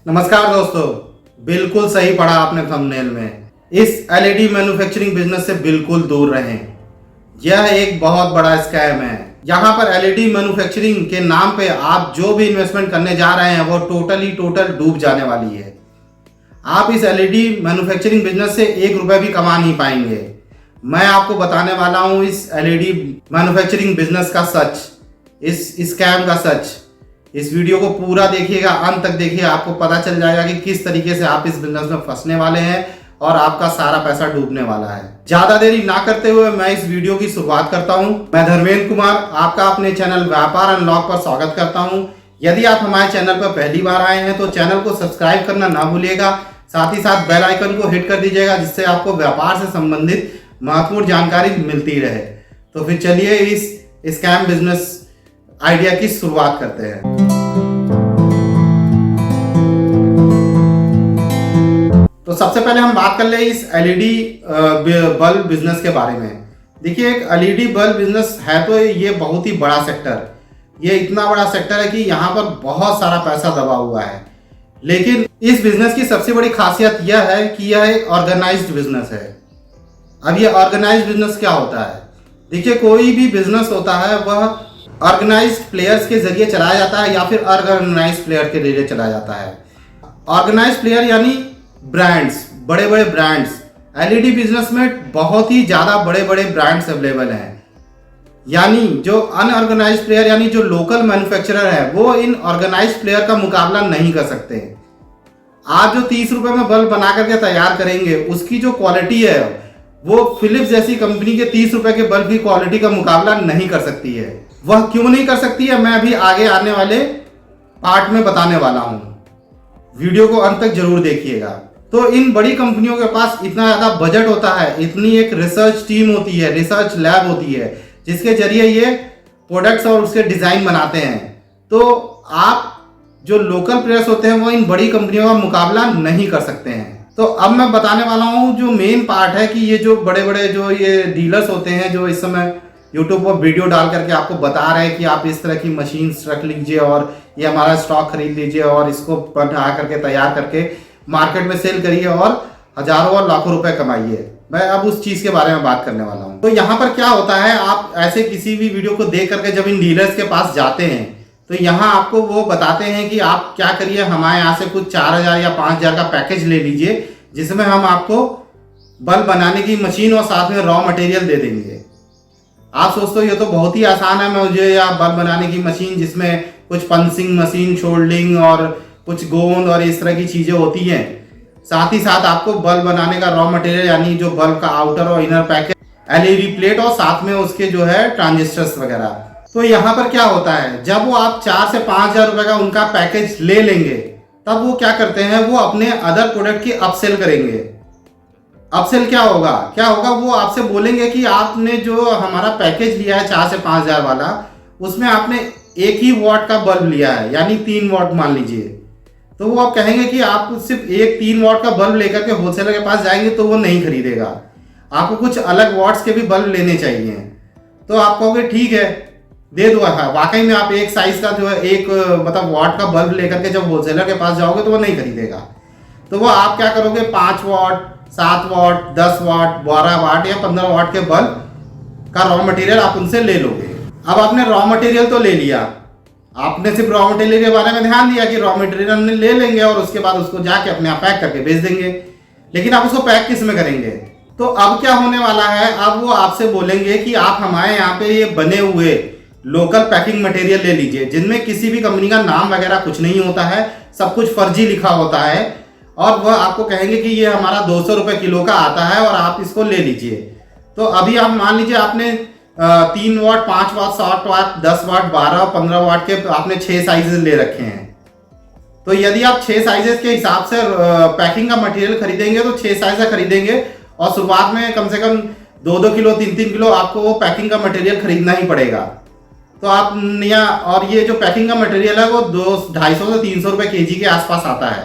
नमस्कार दोस्तों, बिल्कुल सही पढ़ा आपने थंबनेल में। इस एलईडी मैन्युफैक्चरिंग बिजनेस से बिल्कुल दूर रहें। यह एक बहुत बड़ा स्कैम है। यहाँ पर एलईडी मैन्युफैक्चरिंग के नाम पे आप जो भी इन्वेस्टमेंट करने जा रहे हैं वो टोटल डूब जाने वाली है। आप इस एलईडी मैन्युफैक्चरिंग बिजनेस से 1 रुपए भी कमा नहीं पाएंगे। मैं आपको बताने वाला हूँ इस एलईडी मैन्युफैक्चरिंग बिजनेस का सच, इस स्कैम का सच। इस वीडियो को पूरा देखिएगा, अंत तक देखिए, आपको पता चल जाएगा कि किस तरीके से आप इस बिजनेस में फंसने वाले हैं और आपका सारा पैसा डूबने वाला है। ज्यादा देरी ना करते हुए मैं इस वीडियो की शुरुआत करता हूं। मैं धर्मेंद्र कुमार आपका अपने चैनल व्यापार अनलॉक पर स्वागत करता हूं। यदि आप हमारे चैनल पर पहली बार आए हैं तो चैनल को सब्सक्राइब करना ना भूलिएगा, साथ ही साथ बेल आइकन को हिट कर दीजिएगा जिससे आपको व्यापार से संबंधित महत्वपूर्ण जानकारी मिलती रहे। तो फिर चलिए इस स्कैम बिजनेस आइडिया की शुरुआत करते हैं। तो सबसे पहले हम बात कर ले इस एलईडी बल्ब बिजनेस के बारे में। देखिए, एक एलईडी बल्ब बिजनेस है तो ये बहुत ही बड़ा सेक्टर, ये इतना बड़ा सेक्टर है कि यहाँ पर बहुत सारा पैसा दबा हुआ है। लेकिन इस बिजनेस की सबसे बड़ी खासियत यह है कि यह एक ऑर्गेनाइज्ड बिजनेस है। अब ये ऑर्गेनाइज्ड बिजनेस क्या होता है? देखिए, कोई भी बिजनेस होता है वह ऑर्गेनाइज्ड प्लेयर्स के जरिए चलाया जाता है या फिर अनऑर्गेनाइज्ड प्लेयर के जरिए चलाया जाता है। ऑर्गेनाइज्ड प्लेयर यानी ब्रांड्स, बड़े बड़े ब्रांड्स। एलईडी बिजनेस में बहुत ही ज्यादा बड़े बड़े ब्रांड्स अवेलेबल हैं। यानी जो अनऑर्गेनाइज्ड प्लेयर यानी जो लोकल मैन्युफैक्चरर है वो इन ऑर्गेनाइज्ड प्लेयर का मुकाबला नहीं कर सकते। आप जो 30 रुपए में बल्ब बना करके तैयार करेंगे उसकी जो क्वालिटी है वो फिलिप्स जैसी कंपनी के 30 रुपए के बल्ब की क्वालिटी का मुकाबला नहीं कर सकती है। वह क्यों नहीं कर सकती है मैं अभी आगे आने वाले पार्ट में बताने वाला हूं। वीडियो को अंत तक जरूर देखिएगा। तो इन बड़ी कंपनियों के पास इतना ज्यादा बजट होता है, इतनी एक रिसर्च टीम होती है, रिसर्च लैब होती है जिसके जरिए ये प्रोडक्ट्स और उसके डिजाइन बनाते हैं। तो आप जो लोकल प्लेयर्स होते हैं वो इन बड़ी कंपनियों का मुकाबला नहीं कर सकते हैं। तो अब मैं बताने वाला हूँ जो मेन पार्ट है कि ये जो बड़े बड़े जो ये डीलर्स होते हैं जो इस समय यूट्यूब पर वीडियो डाल करके आपको बता रहे हैं कि आप इस तरह की मशीन्स रख लीजिए और ये हमारा स्टॉक खरीद लीजिए और इसको बना करके तैयार करके मार्केट में सेल करिए और हजारों और लाखों रुपए कमाइए। मैं अब उस चीज के बारे में बात करने वाला हूँ। तो यहाँ पर क्या होता है, आप ऐसे किसी भी वीडियो को देख करके जब इन डीलर्स के पास जाते हैं तो यहाँ आपको वो बताते हैं कि आप क्या करिए, हमारे यहाँ से कुछ 4000 या 5000 का पैकेज ले लीजिए जिसमें हम आपको बल्ब बनाने की मशीन और साथ में रॉ मटेरियल दे देंगे। आप सोचते हो ये तो बहुत ही आसान है, मुझे या बल्ब बनाने की मशीन जिसमें कुछ पंचिंग मशीन, शोल्डिंग और कुछ गोंद और इस तरह की चीजें होती हैं। साथ ही साथ आपको बल्ब बनाने का रॉ मटेरियल यानी जो बल्ब का आउटर और इनर पैकेज, एलईडी प्लेट और साथ में उसके जो है ट्रांजिस्टर्स वगैरह। तो यहाँ पर क्या होता है, जब वो आप 4 से 5000 रुपए का उनका पैकेज ले लेंगे तब वो क्या करते हैं, वो अपने अदर प्रोडक्ट की अपसेल करेंगे। अपसेल क्या होगा वो आपसे बोलेंगे कि आपने जो हमारा पैकेज लिया है 4 से 5000 वाला, उसमें आपने 1 ही वॉट का बल्ब लिया है यानी 3 वॉट मान लीजिए। तो वो आप कहेंगे कि आप सिर्फ एक 3 वॉट का बल्ब लेकर के होलसेलर के पास जाएंगे तो वो नहीं खरीदेगा, आपको कुछ अलग वॉट्स के भी बल्ब लेने चाहिए। तो आप कहोगे ठीक है दे दो। वाकई में आप एक साइज का जो है एक मतलब वॉट का बल्ब लेकर के जब होलसेलर के पास जाओगे तो वो नहीं खरीदेगा। तो वो आप क्या करोगे, 5 वॉट, 7 वॉट, 10 वॉट, 12 वॉट या 15 वॉट के बल्ब का रॉ मटेरियल आप उनसे ले लोगे। अब आपने रॉ मटेरियल तो ले लिया, आपने सिर्फ रॉ मटेरियल के बारे में ध्यान दिया कि रॉ मटेरियल हमने ले लेंगे और उसके बाद उसको जाके अपने आप पैक करके बेच देंगे। लेकिन आप उसको पैक किस में करेंगे? तो अब क्या होने वाला है, अब वो आपसे बोलेंगे कि आप हमारे यहाँ पे ये बने हुए लोकल पैकिंग मटेरियल ले लीजिए जिनमें किसी भी कंपनी का नाम वगैरह कुछ नहीं होता है, सब कुछ फर्जी लिखा होता है और वह आपको कहेंगे कि ये हमारा 200 रुपए किलो का आता है और आप इसको ले लीजिए। तो अभी आप मान लीजिए आपने 3 वाट, 5 वाट, 7 वाट, 10 वाट, 12 और 15 वाट के आपने 6 साइजेस ले रखे हैं। तो यदि आप 6 साइजेस के हिसाब से पैकिंग का मटेरियल खरीदेंगे तो 6 साइज खरीदेंगे और शुरुआत में कम से कम 2-2 किलो 3-3 किलो आपको वो पैकिंग का मटेरियल खरीदना ही पड़ेगा। तो आप और ये जो पैकिंग का मटेरियल है वो 250 से 300 रुपए केजी के आसपास आता है।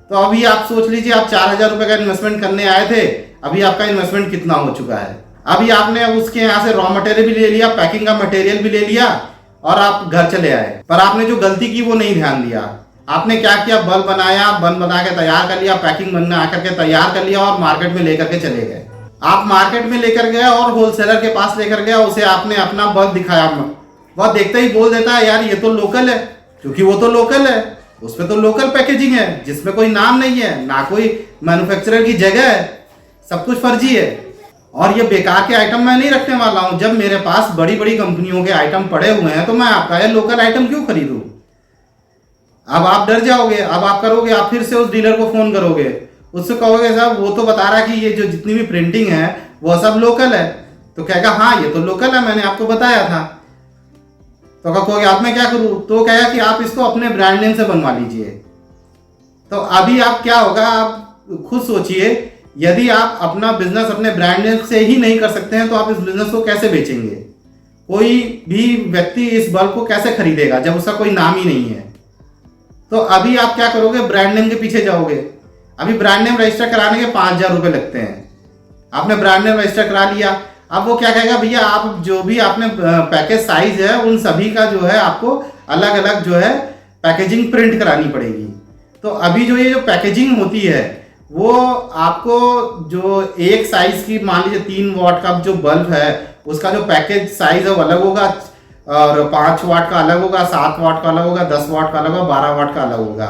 तो अभी आप सोच लीजिए आप 4000 रुपए का इन्वेस्टमेंट करने आए थे, अभी आपका इन्वेस्टमेंट कितना हो चुका है। अभी आपने उसके यहाँ से रॉ मटेरियल भी ले लिया, पैकिंग का मटेरियल भी ले लिया और आप घर चले आए, पर आपने जो गलती की वो नहीं ध्यान दिया। आपने क्या किया, बल्ब बनाया, बल्ब बना के तैयार कर लिया, पैकिंग बना करके तैयार कर लिया और मार्केट में लेकर के चले गए। आप मार्केट में लेकर गए और होलसेलर के पास लेकर गए, उसे आपने अपना बल्ब दिखाया, वह देखते ही बोल देता है यार ये तो लोकल है, क्योंकि वो तो लोकल है, उसमें तो लोकल पैकेजिंग है जिसमें कोई नाम नहीं है, ना कोई मैन्युफैक्चरर की जगह है, सब कुछ फर्जी है। और ये बेकार के आइटम मैं नहीं रखने वाला हूं। जब मेरे पास बड़ी बड़ी कंपनियों के आइटम पड़े हुए हैं तो मैं आपका ये लोकल आइटम क्यों खरीदूं? अब आप डर जाओगे, अब आप करोगे, आप फिर से उस डीलर को फोन करोगे, उससे कहोगे साहब वो तो बता रहा है कि ये जो जितनी भी प्रिंटिंग है वो सब लोकल है, तो कहेगा हाँ ये तो लोकल है, मैंने आपको बताया था। तो कहोगे आप मैं क्या करूं? तो कहेगा कि आप इसको अपने ब्रांड नेम से बनवा लीजिए। तो अभी आप क्या होगा, आप खुद सोचिए, यदि आप अपना बिजनेस अपने ब्रांड नेम से ही नहीं कर सकते हैं तो आप इस बिजनेस को कैसे बेचेंगे? कोई भी व्यक्ति इस बल्ब को कैसे खरीदेगा जब उसका कोई नाम ही नहीं है? तो अभी आप क्या करोगे, ब्रांड नेम के पीछे जाओगे। अभी ब्रांड नेम रजिस्टर कराने के 5,000 रुपये लगते हैं। आपने ब्रांड नेम रजिस्टर करा लिया, अब वो क्या कहेगा, भैया आप जो भी आपने पैकेज साइज है उन सभी का जो है आपको अलग अलग जो है पैकेजिंग प्रिंट करानी पड़ेगी। तो अभी जो ये जो पैकेजिंग होती है वो आपको जो एक साइज की, मान लीजिए 3 वाट का जो बल्ब है उसका जो पैकेज साइज है वो अलग होगा, और 5 वाट का अलग होगा, 7 वाट का अलग होगा, 10 वाट का अलग होगा, 12 वाट का अलग होगा।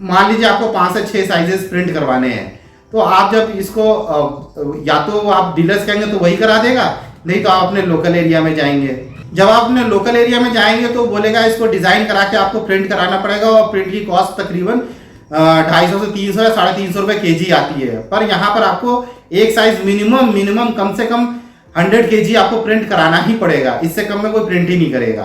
मान लीजिए आपको 5 से 6 साइजेस प्रिंट करवाने हैं, तो आप जब इसको या तो आप डीलर्स कहेंगे तो वही करा देगा, नहीं तो आप अपने लोकल एरिया में जाएंगे। जब आप अपने लोकल एरिया में जाएंगे तो बोलेगा इसको डिजाइन करा के आपको प्रिंट कराना पड़ेगा, और प्रिंट की कॉस्ट तकरीबन 250 से 300 या 350 रुपये केजी आती है। पर यहाँ पर आपको एक साइज मिनिमम कम से कम 100 kg आपको प्रिंट कराना ही पड़ेगा, इससे कम में कोई प्रिंट ही नहीं करेगा।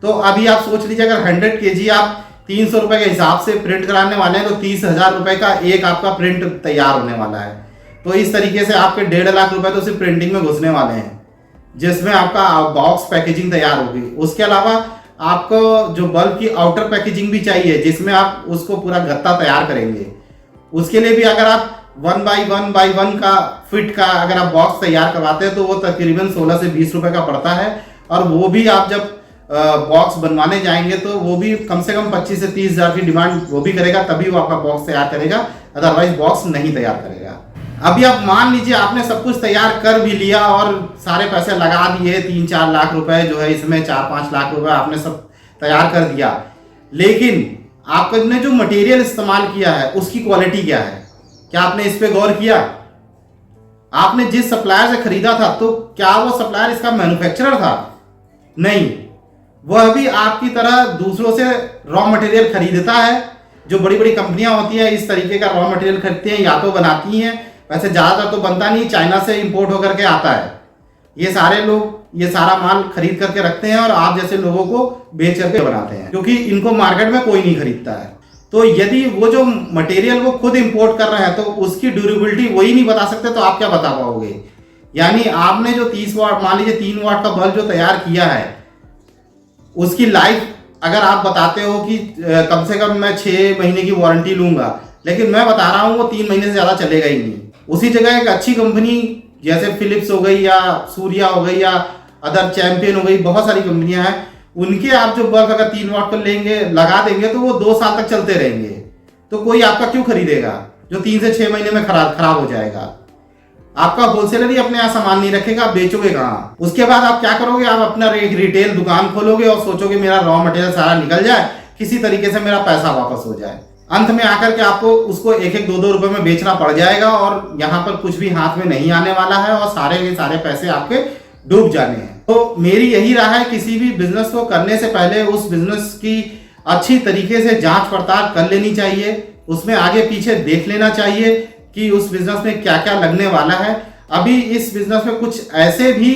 तो अभी आप सोच लीजिए, अगर 100 kg आप 300 रुपये के हिसाब से प्रिंट कराने वाले हैं तो 30,000 रुपये का एक आपका प्रिंट तैयार होने वाला है। तो इस तरीके से आपके 1.5 लाख रुपए तो सिर्फ प्रिंटिंग में घुसने वाले हैं, जिसमें आपका बॉक्स पैकेजिंग तैयार होगी। उसके अलावा आपको जो बल्ब की आउटर पैकेजिंग भी चाहिए, जिसमें आप उसको पूरा गत्ता तैयार करेंगे। उसके लिए भी अगर आप 1 बाई 1 का फिट का अगर आप बॉक्स तैयार करवाते हैं तो वो तकरीबन 16 से 20 रुपए का पड़ता है, और वो भी आप जब बॉक्स बनवाने जाएंगे तो वो भी कम से कम 25 से 30,000 की डिमांड वो भी करेगा, तभी वो आपका बॉक्स तैयार करेगा, अदरवाइज बॉक्स नहीं तैयार करेगा। अभी आप मान लीजिए आपने सब कुछ तैयार कर भी लिया और सारे पैसे लगा दिए, 3-4 लाख रुपए जो है इसमें 4-5 लाख रुपए आपने सब तैयार कर दिया, लेकिन आपने जो मटेरियल इस्तेमाल किया है उसकी क्वालिटी क्या है? क्या आपने इस पे गौर किया? आपने जिस सप्लायर से खरीदा था तो क्या वो सप्लायर इसका मैन्युफैक्चरर था? नहीं, वह भी आपकी तरह दूसरों से रॉ मटेरियल खरीदता है। जो बड़ी बड़ी कंपनियां होती हैं इस तरीके का रॉ मटेरियल खरीदती हैं, या तो बनाती हैं, वैसे ज़्यादातर तो बनता नहीं, चाइना से इंपोर्ट होकर के आता है। ये सारे लोग ये सारा माल खरीद करके रखते हैं और आप जैसे लोगों को बेच करके बनाते हैं, क्योंकि इनको मार्केट में कोई नहीं खरीदता है। तो यदि वो जो मटेरियल वो खुद इंपोर्ट कर रहे हैं तो उसकी ड्यूरेबिलिटी वही नहीं बता सकते, तो आप क्या बता पाओगे? यानी आपने जो 30 वाट, मान लीजिए 3 वाट का बल्ब जो तैयार किया है, उसकी लाइफ अगर आप बताते हो कि कम से कम मैं 6 महीने की वारंटी लूंगा, लेकिन मैं बता रहा हूँ वो 3 महीने से ज़्यादा चलेगा ही नहीं। उसी जगह एक अच्छी कंपनी जैसे फिलिप्स हो गई या सूर्या हो गई या अदर चैंपियन हो गई, बहुत सारी कंपनियां हैं, उनके आप जो बल्ब अगर 3 वाट पर लेंगे, लगा देंगे तो वो 2 साल तक चलते रहेंगे। तो कोई आपका क्यों खरीदेगा जो 3 से 6 महीने में खराब हो जाएगा? आपका होलसेलर ही अपने यहाँ सामान नहीं रखेगा, आप बेचोगे कहाँ? उसके बाद आप क्या करोगे? आप अपना एक रिटेल दुकान खोलोगे और सोचोगे मेरा रॉ मटेरियल सारा निकल जाए, किसी तरीके से मेरा पैसा वापस हो जाए। अंत में आकर के आपको उसको 1-1, 2-2 रुपए में बेचना पड़ जाएगा, और यहाँ पर कुछ भी हाथ में नहीं आने वाला है, और सारे के सारे पैसे आपके डूब जाने हैं। तो मेरी यही राय है, किसी भी बिजनेस को करने से पहले उस बिजनेस की अच्छी तरीके से जांच पड़ताल कर लेनी चाहिए, उसमें आगे पीछे देख लेना चाहिए कि उस बिजनेस में क्या क्या लगने वाला है। अभी इस बिजनेस में कुछ ऐसे भी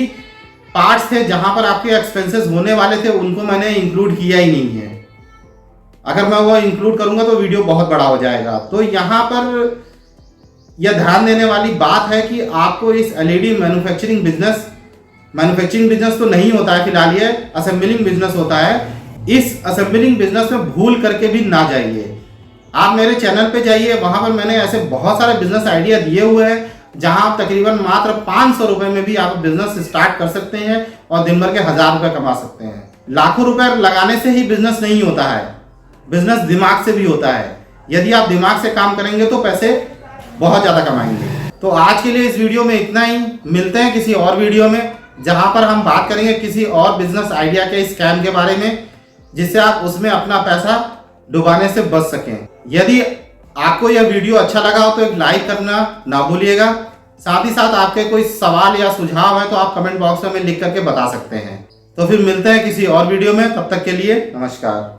पार्ट्स थे जहां पर आपके एक्सपेंसेस होने वाले थे, उनको मैंने इंक्लूड किया ही नहीं है। अगर मैं वो इंक्लूड करूंगा तो वीडियो बहुत बड़ा हो जाएगा। तो यहाँ पर यह ध्यान देने वाली बात है कि आपको इस एलईडी मैन्युफैक्चरिंग बिजनेस तो नहीं होता है फिलहाल, ये असेंबलिंग बिजनेस होता है। इस असेंबलिंग बिजनेस में भूल करके भी ना जाइए। आप मेरे चैनल पे जाइए, वहां पर मैंने ऐसे बहुत सारे बिजनेस आइडिया दिए हुए हैं जहां आप तकरीबन मात्र 500 रुपए में भी आप बिजनेस स्टार्ट कर सकते हैं और दिन भर के 1000 रुपए कमा सकते हैं। लाखों रुपए लगाने से ही बिजनेस नहीं होता है, बिजनेस दिमाग से भी होता है। यदि आप दिमाग से काम करेंगे तो पैसे बहुत ज़्यादा कमाएंगे। तो आज के लिए इस वीडियो में इतना ही। मिलते हैं किसी और वीडियो में जहां पर हम बात करेंगे किसी और बिजनेस आइडिया के स्कैम के बारे में, जिससे आप उसमें अपना पैसा डुबाने से बच सकें। यदि आपको यह वीडियो अच्छा लगा हो तो एक लाइक करना ना भूलिएगा। साथ ही साथ आपके कोई सवाल या सुझाव है तो आप कमेंट बॉक्स में लिख करके बता सकते हैं। तो फिर मिलते हैं किसी और वीडियो में, तब तक के लिए नमस्कार।